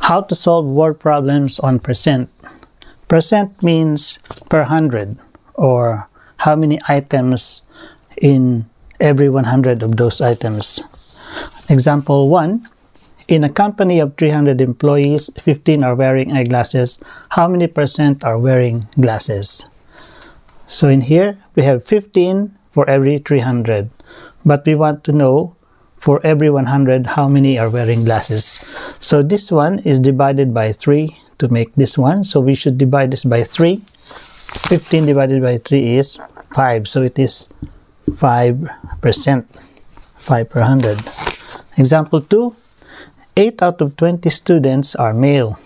How to solve word problems on percent. Percent means per 100, or how many items in every 100 of those items. Example 1. In a company of 300 employees, 15 are wearing eyeglasses. How many percent are wearing glasses? So in here, we have 15 for every 300. But we want to know for every 100 how many are wearing glasses. So this one is divided by 3 to make this one. So we should divide this by 3. 15 divided by 3 is 5. So it is 5%. 5 per 100. Example 2. 8 out of 20 students are male.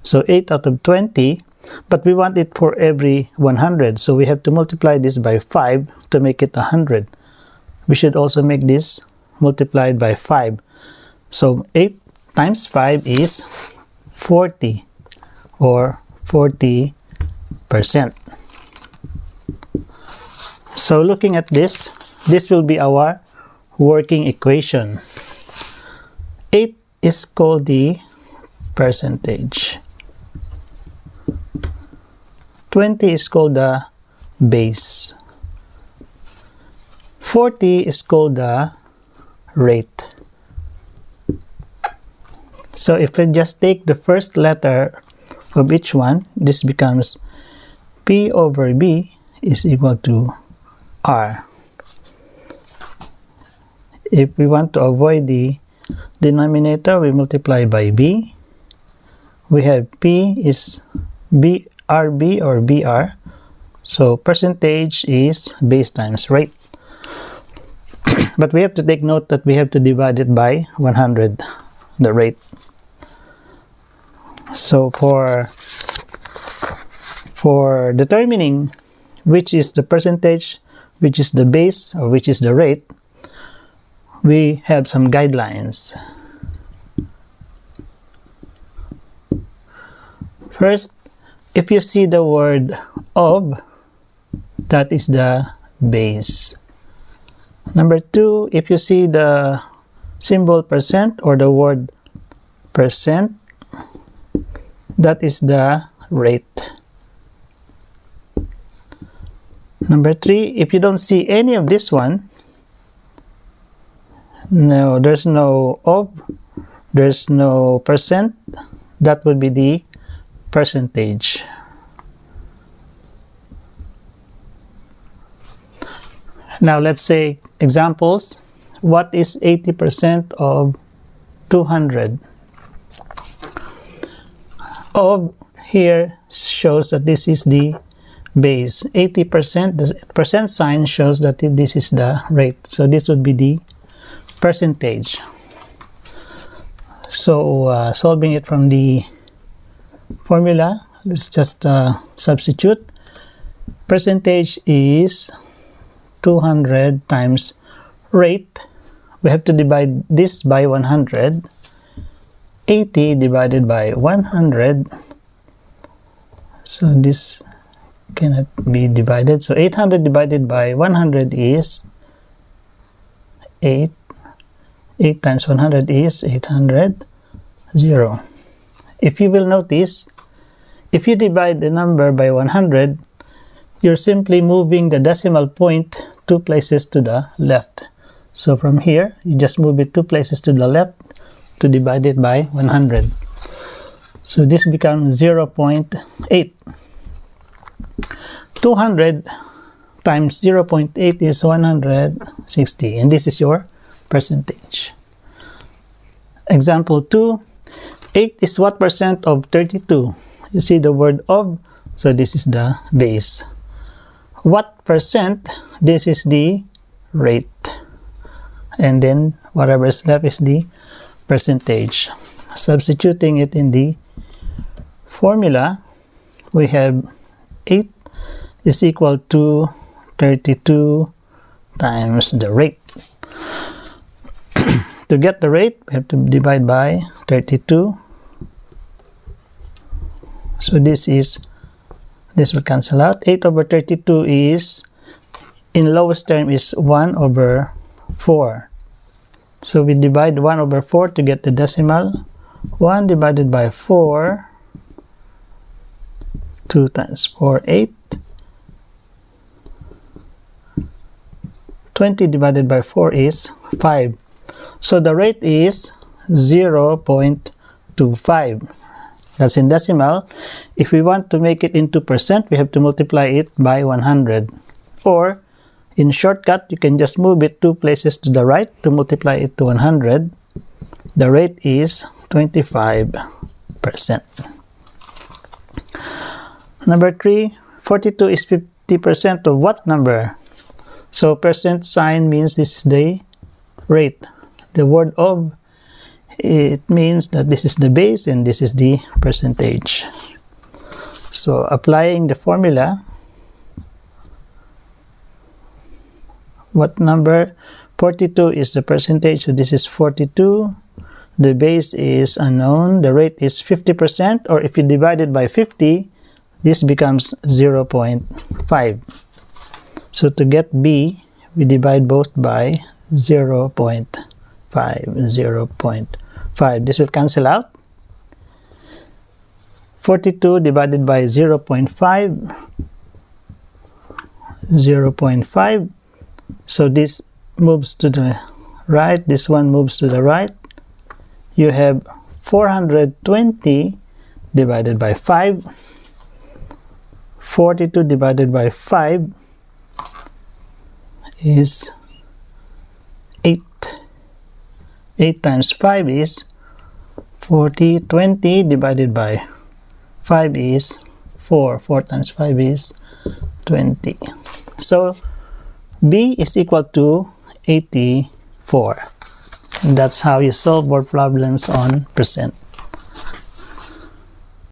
So 8 out of 20, but we want it for every 100. So we have to multiply this by 5 to make it 100. We should also make this multiplied by 5. So 8 times 5 is 40, or 40%. So looking at this will be our working equation. 8 is called the percentage. 20 is called the base. 40 is called the rate. So if we just take the first letter of each one, this becomes P over B is equal to R. If we want to avoid the denominator, we multiply by B. We have P is BRB or BR. So percentage is base times rate. But we have to take note that we have to divide it by 100, the rate. So for determining which is the percentage, which is the base, or which is the rate, we have some guidelines. First, if you see the word of, that is the base. Number 2, if you see the symbol percent or the word percent, that is the rate. Number 3, if you don't see any of this one, no, there's no of, there's no percent, that would be the percentage. Now let's say examples. What is 80% of 200? Of here shows that this is the base. 80%, the percent sign shows that this is the rate. So this would be the percentage. So solving it from the formula, let's just substitute. Percentage is 200 times rate. We have to divide this by 100. 80 divided by 100. So this cannot be divided. So 800 divided by 100 is 8. 8 times 100 is 800. 0. If you will notice, if you divide the number by 100, you're simply moving the decimal point 2 places to the left. So from here, you just move it 2 places to the left to divide it by 100. So this becomes 0.8. 200 times 0.8 is 160, and this is your percentage. Example 2, 8 is what percent of 32? You see the word of, so this is the base. What percent? This is the rate. And then whatever is left is the percentage. Substituting it in the formula, we have 8 is equal to 32 times the rate. To get the rate, we have to divide by 32. So this will cancel out. 8 over 32 is, in lowest term, is 1 over 4. So we divide 1 over 4 to get the decimal. 1 divided by 4, 2 times 4, 8. 20 divided by 4 is 5. So the rate is 0.25. That's in decimal. If we want to make it into percent, we have to multiply it by 100. Or, in shortcut, you can just move it 2 places to the right to multiply it to 100. The rate is 25%. Number 3, 42 is 50% of what number? So percent sign means this is the rate. The word of, it means that this is the base and this is the percentage. So applying the formula, what number? 42 is the percentage, so this is 42. The base is unknown. The rate is 50%, or if you divide it by 50, this becomes 0.5. So to get B, we divide both by 0.5. 0.5. This will cancel out. 42 divided by 0.5. 0.5. So this moves to the right. This one moves to the right. You have 420 divided by 5. 42 divided by 5 is 8. 8 times 5 is 40. 20 divided by 5 is 4. 4 times 5 is 20. So B is equal to 84. And that's how you solve word problems on percent.